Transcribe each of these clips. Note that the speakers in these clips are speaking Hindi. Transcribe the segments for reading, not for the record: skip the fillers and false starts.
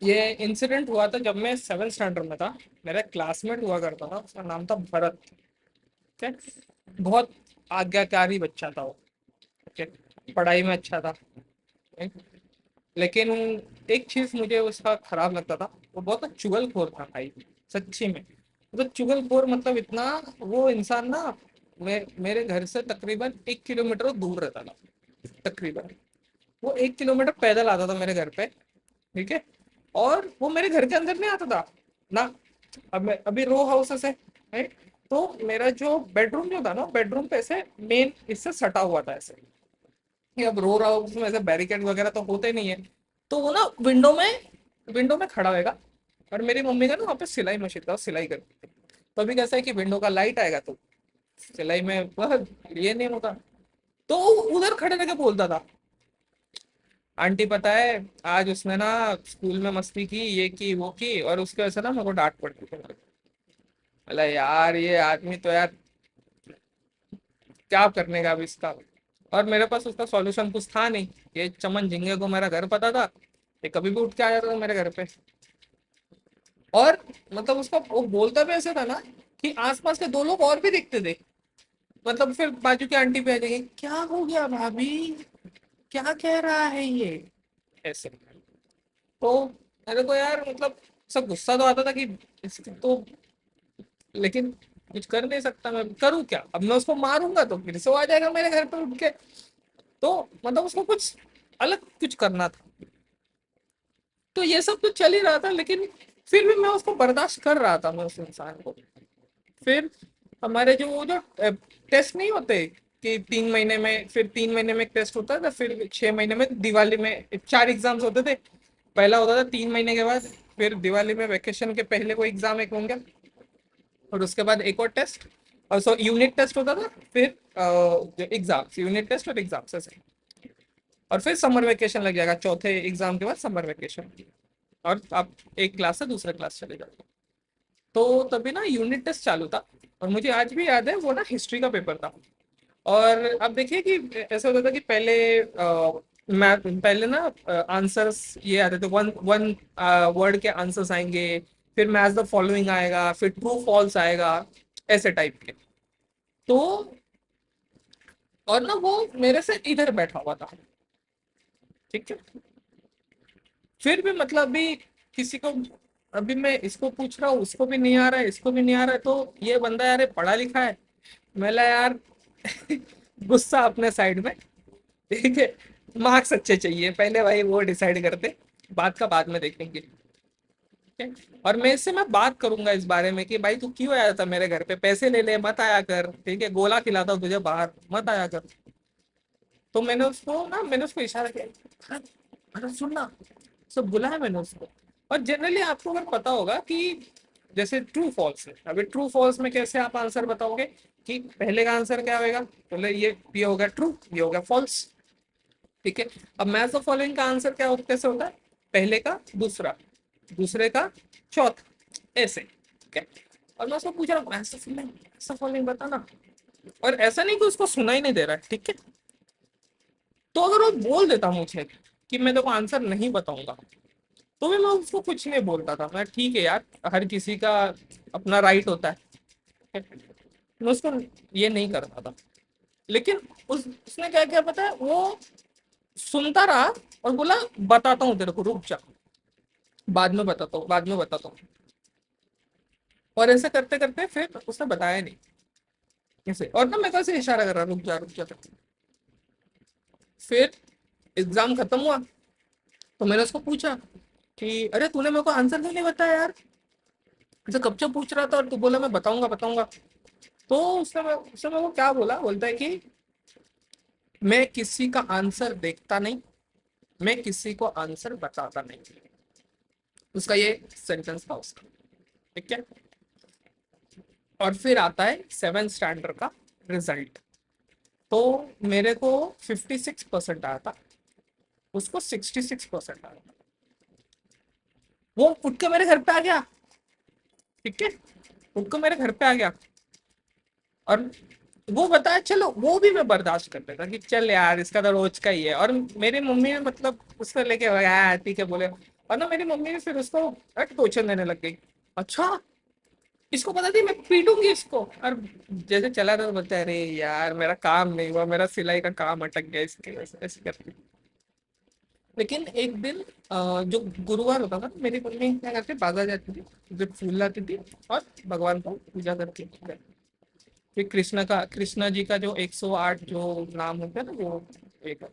ये इंसिडेंट हुआ था जब मैं 7th स्टैंडर्ड में था। मेरा क्लासमेट हुआ करता था, उसका नाम था भरत। ठीक है, बहुत आज्ञाकारी बच्चा था वो। ठीक है, पढ़ाई में अच्छा था। ठीक? लेकिन एक चीज मुझे उसका खराब लगता था, वो बहुत चुगलखोर था भाई। सच्ची में, मतलब चुगलखोर मतलब इतना। वो इंसान ना, मेरे घर से तकरीबन 1 किलोमीटर दूर रहता था। तकरीबन वो 1 किलोमीटर पैदल आता था मेरे घर पे। ठीक है, और वो मेरे घर के अंदर नहीं आता था ना। अब मैं अभी रो हाउसेस है, राइट? तो मेरा जो बेडरूम जो था ना, बेडरूम पे ऐसे मेन इससे सटा हुआ था ऐसे। कि अब रो हाउस में ऐसे बैरिकेड वगैरह तो होते नहीं है। तो वो ना विंडो में खड़ा होएगा। और मेरी मम्मी का ना वहाँ पे सिलाई मशीन था, वो सिलाई करती थी। तो अभी कैसा है कि विंडो का लाइट आएगा तो सिलाई में वह ये नहीं होता। तो उधर खड़े रह के बोलता था, आंटी पता है, आज उसने ना स्कूल में मस्ती की, ये की वो की, और उसके वजह से ना मेरे को डांट पड़ती थी। बोला यार ये आदमी तो यार क्या करने का अब इसका। और मेरे पास उसका सॉल्यूशन कुछ था नहीं। ये चमन झिंगे को मेरा घर पता था, ये कभी भी उठ के आ जाता था मेरे घर पे। और मतलब उसका वो बोलता भी ऐसे था ना कि आसपास के दो लोग और भी दिखते थे। मतलब फिर बाजू की आंटी पे आ जाएंगे, क्या हो गया भाभी, क्या कह रहा है ये, ऐसे। तो मेरे को यार मतलब सब गुस्सा तो आता था कि इसकी तो, लेकिन कुछ कर नहीं सकता। मैं करूँ क्या, अब मैं उसको मारूंगा तो फिर से वो आ जाएगा मेरे घर पे उठ के। तो मतलब उसको कुछ अलग कुछ करना था। तो ये सब तो चल ही रहा था, लेकिन फिर भी मैं उसको बर्दाश्त कर रहा था, मैं उस इंसान को। फिर हमारे जो वो जो टेस्ट नहीं होते कि 3 महीने में, फिर 3 महीने में एक टेस्ट होता था, फिर 6 महीने में दिवाली में 4 एग्जाम्स होते थे। पहला होता था 3 महीने के बाद, फिर दिवाली में वेकेशन के पहले कोई एग्जाम एक होंगे, और उसके बाद एक और टेस्ट। और सो यूनिट टेस्ट होता था, फिर जो एग्जाम्स, यूनिट टेस्ट और एग्जाम्स ऐसे। और फिर समर वेकेशन लग जाएगा चौथे एग्जाम के बाद, समर वेकेशन। और आप एक क्लास से दूसरे क्लास चले जाओगे। तो तभी ना यूनिट टेस्ट चालू था। और मुझे आज भी याद है, वो ना हिस्ट्री का पेपर था। और अब देखिए कि ऐसा होता था कि मैं पहले ना आंसर्स ये आते थे, वन वन वर्ड के आंसर्स आएंगे। फिर मैच द फॉलोइंग आएगा, फिर ट्रू फॉल्स आएगा, ऐसे टाइप के। तो और ना वो मेरे से इधर बैठा हुआ था। ठीक है, फिर भी मतलब भी किसी को, अभी मैं इसको पूछ रहा हूँ, उसको भी नहीं आ रहा है, इसको भी नहीं आ रहा है, तो ये बंदा यार ये पढ़ा लिखा है। मैंने यार गुस्सा अपने साइड में। ठीक है, मार्क्स अच्छे चाहिए पहले भाई, वो डिसाइड करते, बात का बाद में देखेंगे। ठीक है, और मैं इससे मैं बात करूंगा इस बारे में कि भाई तू क्यों आया था मेरे घर पे, पैसे ले ले मत आया कर, ठीक है, गोला खिलाता हूँ तुझे, बाहर मत आया कर। तो मैंने उसको इशारा किया, भरत, भरत सुनना, सब बुलाया मैंने उसको। और जनरली आपको अगर पता होगा कि जैसे ट्रू फॉल्स है, अभी ट्रू फॉल्स में कैसे आप आंसर बताओगे कि पहले का आंसर क्या होगा, बोले ये हो गया ट्रू, ये हो गया फॉल्स। ठीक है, अब मैच द फॉलोइंग का आंसर क्या होता, कैसे होता है, पहले का दूसरा, दूसरे का चौथा, ऐसे। ठीक है, और मैं उसको पूछ रहा हूँ मैच द फॉलोइंग बताना। और ऐसा नहीं कि उसको सुना ही नहीं दे रहा है। ठीक है, तो अगर वो बोल देता मुझे कि मैं देखो आंसर नहीं बताऊंगा, तो भी मैं उसको कुछ नहीं बोलता था। मैं ठीक है यार, हर किसी का अपना राइट होता है। मैं उसको ये नहीं करता था। लेकिन उसने क्या किया पता है, वो सुनता रहा और बोला बताता हूँ तेरे को, रुक जा, बाद में बताता हूँ, बाद में बताता हूँ। और ऐसे करते करते फिर उसने बताया नहीं कैसे, और ना मैं कैसे इशारा कर रहा, रुक जा रुक जा करके। फिर एग्जाम खत्म हुआ, तो मैंने उसको पूछा कि अरे तूने मेरे को आंसर क्यों नहीं बताया यार, ऐसे कब से पूछ रहा था और तू बोला मैं बताऊंगा बताऊंगा। तो उसने मेरे को क्या बोला, बोलता है कि मैं किसी का आंसर देखता नहीं, मैं किसी को आंसर बताता नहीं। उसका ये सेंटेंस था उसका। ठीक है, और फिर आता है 7th स्टैंडर्ड का रिजल्ट। तो मेरे को 56% आया था, उसको 66% आया था। वो उठ के मेरे घर पे आ गया। ठीक है, उठ के मेरे घर पे आ गया। और वो बताया, चलो वो भी मैं बर्दाश्त कर लेता कि चल यार इसका तो रोज का ही है। और मेरी मम्मी ने मतलब उसको लेके आया, ठीक है बोले और ना मेरी मम्मी भी फिर उसको टोचन देने लग गई। अच्छा, इसको पता थी मैं पीटूंगी इसको। और जैसे चला था तो बोलता है, अरे यार मेरा काम नहीं हुआ, मेरा सिलाई का काम अटक गया इसके वजह से, ऐसे करके। लेकिन एक दिन जो गुरुवार होता था, मेरी मम्मी क्या करती, बाजार जाती थी, जब फूल लाती थी और भगवान को पूजा करती थी। फिर कृष्णा जी का जो 108 जो नाम होता है ना, वो एक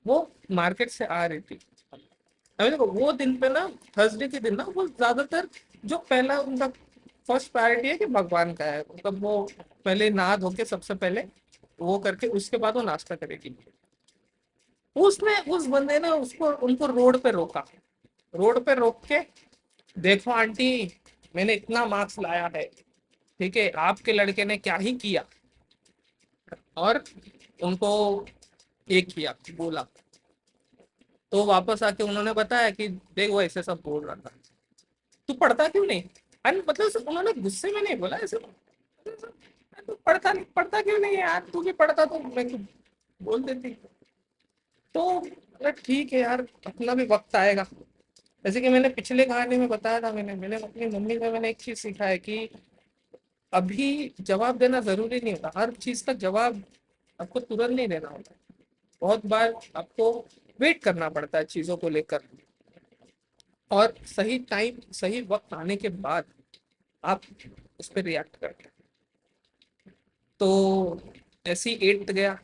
वो मार्केट से आ रही थी। अभी देखो वो दिन पे ना, थर्सडे के दिन ना, वो ज्यादातर जो पहला उनका फर्स्ट प्रायोरिटी है कि भगवान का है, मतलब वो पहले नहा धो के सबसे पहले वो करके उसके बाद वो नाश्ता करेगी। उसने उस बंदे ने उसको उनको रोड पे रोका, रोड पे रोक के, देखो आंटी, मैंने इतना मार्क्स लाया है, ठीक है, आपके लड़के ने क्या ही किया। और उनको एक किया बोला। तो वापस आके उन्होंने बताया कि देख वो ऐसे सब बोल रहा था, तू पढ़ता क्यों नहीं। अरे मतलब उन्होंने गुस्से में नहीं बोला ऐसे, तू पढ़ता क्यों नहीं है यार, तू भी पढ़ता तो मैं कुछ बोल देती। तो अरे ठीक है यार, अपना भी वक्त आएगा। जैसे कि मैंने पिछले कहानी में बताया था, मैंने मैंने अपनी मम्मी से मैंने एक चीज सीखा है कि अभी जवाब देना जरूरी नहीं होता, हर चीज का जवाब आपको तुरंत नहीं देना होता। बहुत बार आपको वेट करना पड़ता है चीजों को लेकर, और सही टाइम सही वक्त आने के बाद आप उस पर रिएक्ट करते हैं। तो ऐसी एट्थ गया,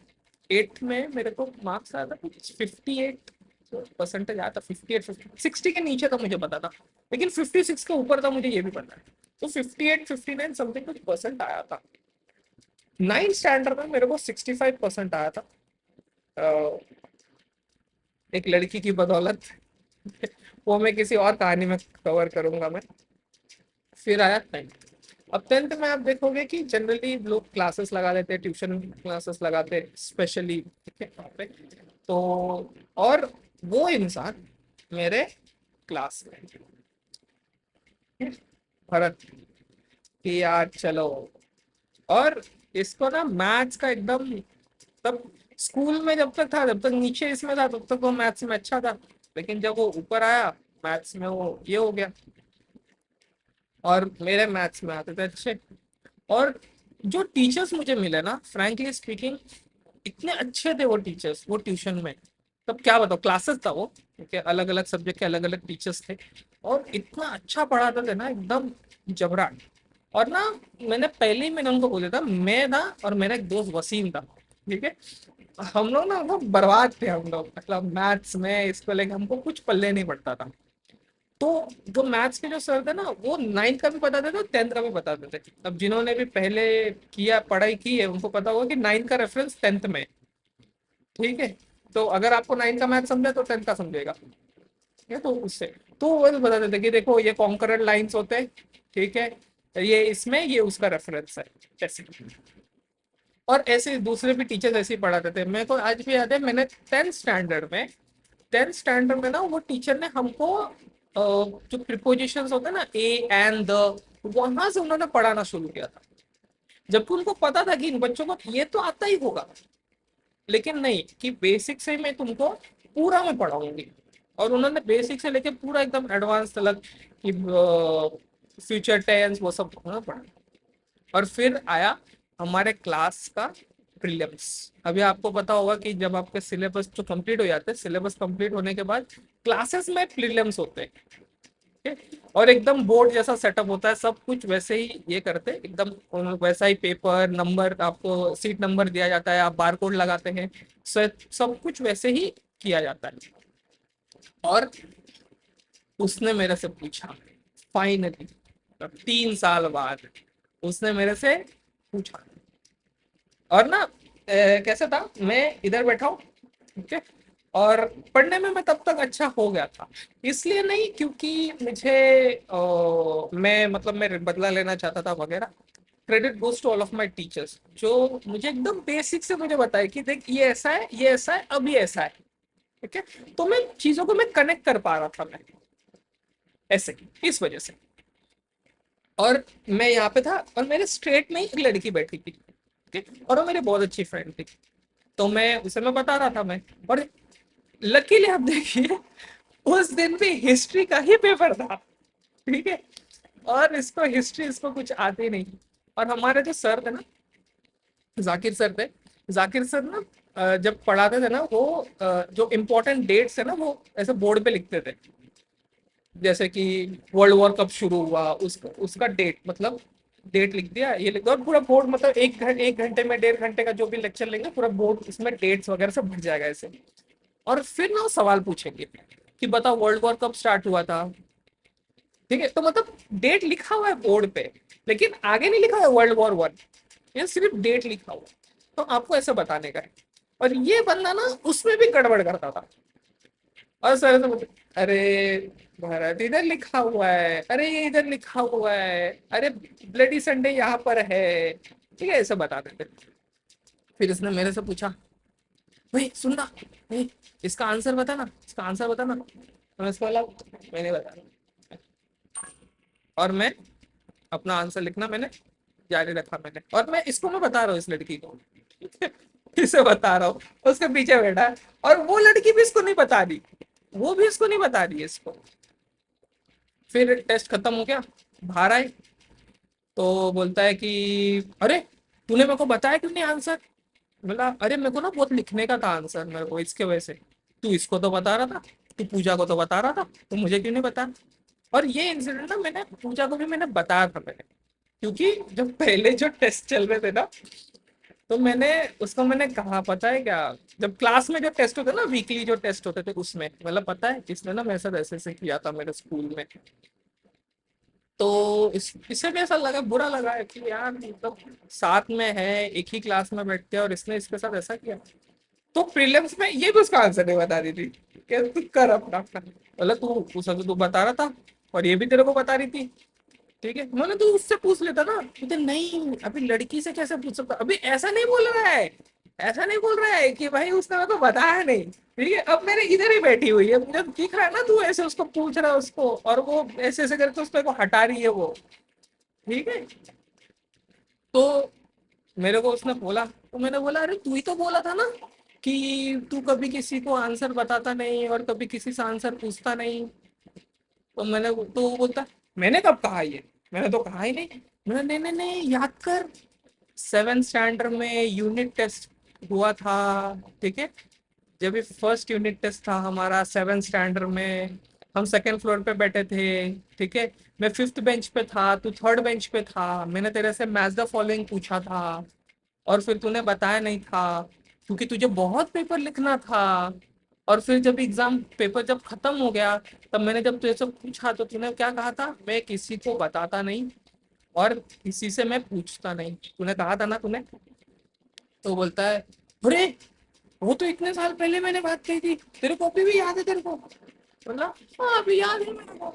एट्थ में मेरे को मार्क्स आया था कुछ 58 परसेंटेज आया था, 58 60 के नीचे था मुझे पता था, लेकिन 56 के ऊपर था मुझे ये भी पता है। तो 58 59 समथिंग कुछ परसेंट आया था। नाइन्थ स्टैंडर्ड में मेरे को 65% आया था, अ, एक लड़की की बदौलत। वो मैं किसी और कहानी में कवर करूंगा मैं। फिर आया टेंथ। अब टेंथ में आप देखोगे कि जनरली लोग क्लासेस लगा लेते हैं, ट्यूशन क्लासेस लगाते हैं स्पेशली, ठीक है वहाँ पे। तो और वो इंसान मेरे क्लास में, भरत, कि यार चलो। और इसको ना मैथ्स का एकदम, तब स्कूल में जब तक था, जब तक नीचे इसमें था तब तक वो मैथ्स में अच्छा था, लेकिन जब वो ऊपर आया मैथ्स में वो ये हो गया। और मेरे मैथ्स में आते थे अच्छे। और जो टीचर्स मुझे मिले ना, फ्रैंकली स्पीकिंग, इतने अच्छे थे वो टीचर्स, वो ट्यूशन में। तब क्या बताओ, क्लासेस था वो, ठीक है, अलग अलग सब्जेक्ट के अलग अलग टीचर्स थे, और इतना अच्छा पढ़ाते थे ना, एकदम जबरा। और ना, मैंने उनको बोला था, मैं था और मेरा एक दोस्त वसीम था, ठीक है। हम लोग ना मतलब बर्बाद थे हम लोग, मतलब मैथ्स में इसको लेकर हमको कुछ पल्ले नहीं पड़ता था। तो जो मैथ्स के जो सर थे ना, वो नाइन्थ का भी बताते थे, टेंथ का भी बताते थे। अब जिन्होंने भी पहले किया पढ़ाई की है उनको पता होगा कि नाइन्थ का रेफरेंस टेंथ में है, ठीक है। तो अगर आपको नाइन्थ का मैथ समझा तो टेंथ का समझेगा, ठीक है। तो उससे तो वो भी बताते थे कि देखो ये कॉन्करेंट लाइंस होते हैं, ठीक है, ये इसमें ये उसका रेफरेंस है, ऐसे। और ऐसे दूसरे भी टीचर्स ऐसे ही पढ़ाते थे। मेरे को आज भी याद है, मैंने टेंथ स्टैंडर्ड में ना वो टीचर ने हमको जो प्रिपोजिशंस होते हैं ना, ए एंड द, वहां से उन्होंने पढ़ाना शुरू किया था। जबकि उनको पता था कि इन बच्चों को ये तो आता ही होगा, लेकिन नहीं, कि बेसिक से मैं तुमको पूरा मैं पढ़ाऊंगी। और उन्होंने बेसिक से लेके पूरा एकदम एडवांस तक कि फ्यूचर टेंस वो सब उन्होंने पढ़ा। और फिर आया हमारे क्लास का प्रीलिम्स। अभी आपको पता होगा कि जब आपके सिलेबस जो कंप्लीट हो जाते हैं, सिलेबस कंप्लीट होने के बाद क्लासेस में प्रीलिम्स होते हैं, ठीक है? और एकदम बोर्ड जैसा सेटअप होता है, सब कुछ वैसे ही ये करते हैं एकदम, वैसा ही पेपर नंबर, आपको सीट नंबर दिया जाता है, आप बारकोड लगाते हैं, सब कुछ वैसे ही किया जाता है। और उसने मेरे से पूछा, फाइनली 3 साल बाद उसने मेरे से पूछा। और ना कैसे था, मैं इधर बैठा हूँ, ठीक है, और पढ़ने में मैं तब तक अच्छा हो गया था। इसलिए नहीं क्योंकि मुझे मैं मतलब मैं बदला लेना चाहता था वगैरह। Credit goes to all of my teachers, जो मुझे एकदम बेसिक से मुझे बताया कि देख ये ऐसा है, ये ऐसा है, अब ये ऐसा है, ठीक है। तो मैं चीजों को मैं कनेक्ट कर पा रहा था मैं, ऐसे, इस वजह से। और मैं यहाँ पे था और मेरे स्ट्रेट में ही एक लड़की बैठी थी, ठीक है, और वो मेरी बहुत अच्छी फ्रेंड थी। तो मैं उसे मैं बता रहा था मैं, और लकीली आप देखिए, उस दिन भी हिस्ट्री का ही पेपर था, ठीक है। और इसको हिस्ट्री इसको कुछ आती नहीं। और हमारे जो सर थे ना, जाकिर सर थे। जाकिर सर ना जब पढ़ाते थे ना वो जो इम्पोर्टेंट डेट्स है ना वो ऐसे बोर्ड पे लिखते थे। जैसे कि वर्ल्ड वॉर कब शुरू हुआ, उसका डेट, मतलब डेट लिख दिया, ये लिख दिया, और पूरा बोर्ड, मतलब 1 घंटे में 1.5 घंटे का जो भी लेक्चर लेंगे पूरा बोर्ड इसमें डेट्स वगैरह सब भर जाएगा ऐसे। और फिर ना वो सवाल पूछेंगे कि बताओ वर्ल्ड वॉर कब स्टार्ट हुआ था। ठीक है, तो मतलब डेट लिखा हुआ है बोर्ड पे, लेकिन आगे नहीं लिखा है वर्ल्ड वॉर 1, ये सिर्फ डेट लिखा हुआ है। तो आपको ऐसे बताने का है। और ये बंदा ना उसमें भी गड़बड़ करता था। और सर तो बोलते, अरे भारत इधर लिखा हुआ है, अरे ये इधर लिखा हुआ है, अरे ब्लडी संडे यहाँ पर है। ठीक है, ऐसे बता देते। फिर इसने मेरे से पूछा, भाई सुन ना, भाई इसका आंसर बता ना, इसका आंसर बता ना। मैंने इसको बोला, मैंने बताया। और मैं अपना आंसर लिखना मैंने जारी रखा मैंने, और मैं इसको मैं बता रहा हूँ इस लड़की को, इसे बता रहा हूँ, उसके पीछे बैठा है। और वो लड़की भी इसको नहीं बता रही, वो भी इसको नहीं बता रही है इसको। फिर टेस्ट खत्म हो गया, बाहर आए, तो बोलता है कि अरे तूने मेरे को बताया क्यों नहीं आंसर। बोला अरे मेरे को ना बहुत लिखने का था आंसर मेरे को, इसके वजह से। तू इसको तो बता रहा था, तू पूजा को तो बता रहा था, तो मुझे क्यों नहीं बता। और ये इंसिडेंट ना मैंने पूजा को भी मैंने बताया था मैंने, क्योंकि जब पहले जो टेस्ट चल रहे थे ना, तो मैंने उसको मैंने कहा पता है क्या, जब क्लास में जो टेस्ट होते ना, वीकली जो टेस्ट होते थे उसमें, मतलब पता है इसने ना मेरे साथ ऐसे ऐसे किया था मेरे स्कूल में। तो इससे भी ऐसा लगा, बुरा लगा है कि यार मतलब साथ में है, एक ही क्लास में बैठते हैं और इसने इसके साथ ऐसा किया। तो प्रीलिम्स में ये भी उसका आंसर नहीं बता रही थी कि तू कर अपना अपना। मतलब तू उसे तो तू बता रहा था, और ये भी तेरे को बता रही थी। ठीक है, मैंने तू उससे पूछ लेता ना, बोलते नहीं अभी लड़की से कैसे पूछ सकता, अभी ऐसा नहीं बोल रहा है, ऐसा नहीं बोल रहा है कि भाई उसने मेरे को बताया नहीं। ठीक है, अब मेरे इधर ही बैठी हुई है, मुझे दिख रहा है ना तू ऐसे उसको पूछ रहा है उसको, और वो ऐसे ऐसे करके उसको को हटा रही है वो। ठीक है, तो मेरे को उसने बोला, तो मैंने बोला अरे तू ही तो बोला था ना कि तू कभी किसी को आंसर बताता नहीं और कभी किसी से आंसर पूछता नहीं। तो मैंने, तो वो बोलता मैंने कब कहा ये, मैंने तो कहा ही नहीं। मैंने नहीं नहीं नहीं याद कर, 7th स्टैंडर्ड में यूनिट टेस्ट हुआ था। ठीक है, जब भी फर्स्ट यूनिट टेस्ट था हमारा 7th स्टैंडर्ड में, हम सेकेंड फ्लोर पे बैठे थे। ठीक है, मैं 5th बेंच पे था, तू 3rd बेंच पे था, मैंने तेरे से मैच द फॉलोइंग पूछा था, और फिर तूने बताया नहीं था, क्योंकि तुझे बहुत पेपर लिखना था। और फिर जब एग्जाम पेपर जब खत्म हो गया, तब मैंने जब तुझे से पूछा तो तूने क्या कहा था, मैं किसी को बताता नहीं और किसी से मैं पूछता नहीं, तूने कहा था ना तूने। तो बोलता है अरे वो तो इतने साल पहले मैंने बात कही थी, तेरे को अभी भी याद है तेरे को। बोला हाँ अभी याद है मेरे को,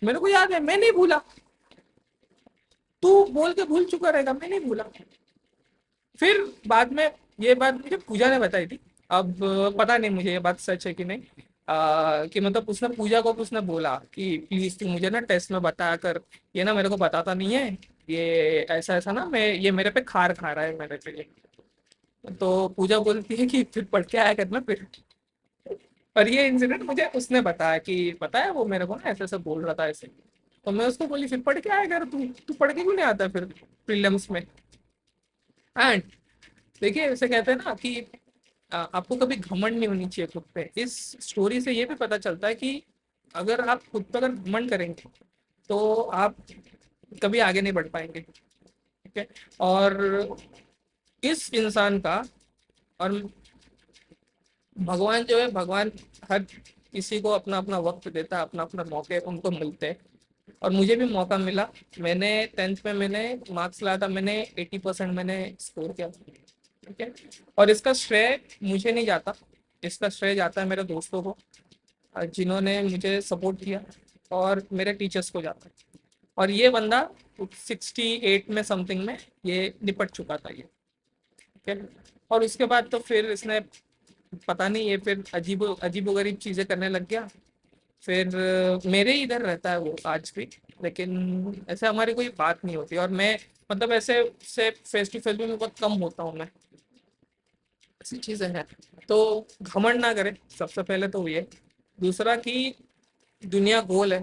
मेरे को याद है, मैं नहीं भूला। तू बोल के भूल चुका रहेगा, मैं नहीं भूला। फिर बाद में ये बात मुझे पूजा ने बताई थी। अब पता नहीं मुझे ये बात सच है कि नहीं, कि मतलब उसने पूजा को उसने बोला कि प्लीज तू मुझे ना टेस्ट में बताया कर, ये ना मेरे को बताता नहीं है, ये ऐसा ऐसा ना, मैं ये मेरे पे खार खा रहा है मेरे पे ये। तो पूजा बोलती है कि फिर पढ़ के आया करना फिर। और ये इंसिडेंट मुझे उसने बताया कि पता है वो मेरे को ना ऐसे ऐसे बोल रहा था ऐसे। तो मैं उसको बोली फिर पढ़ के आया कर तू, तू पढ़ के क्यों नहीं आता फिर प्रीलिम्स में। एंड देखिए उसे कहते हैं ना कि आपको कभी घमंड नहीं होनी चाहिए खुद पे। इस स्टोरी से ये भी पता चलता है कि अगर आप खुद पे अगर घमंड करेंगे तो आप कभी आगे नहीं बढ़ पाएंगे। ठीक है, और इस इंसान का, और भगवान जो है, भगवान हर किसी को अपना अपना वक्त देता है, अपना अपना मौके उनको मिलते हैं। और मुझे भी मौका मिला, मैंने 10th में मैंने मार्क्स लाया था, मैंने 80% मैंने स्कोर किया। ठीक है, और इसका श्रेय मुझे नहीं जाता, इसका श्रेय जाता है मेरे दोस्तों को, जिन्होंने मुझे सपोर्ट किया, और मेरे टीचर्स को जाता है। और ये बंदा 68 में समथिंग में ये निपट चुका था ये। ठीक है, और उसके बाद तो फिर इसने पता नहीं, ये फिर अजीबो गरीब चीज़ें करने लग गया। फिर मेरे ही इधर रहता है वो आज भी, लेकिन ऐसे हमारी कोई बात नहीं होती, और मैं मतलब ऐसे से फेस टू फेस भी मैं बहुत कम होता हूँ मैं। ऐसी चीजें हैं। तो घमंड ना करे, सबसे पहले तो ये। दूसरा कि दुनिया गोल है,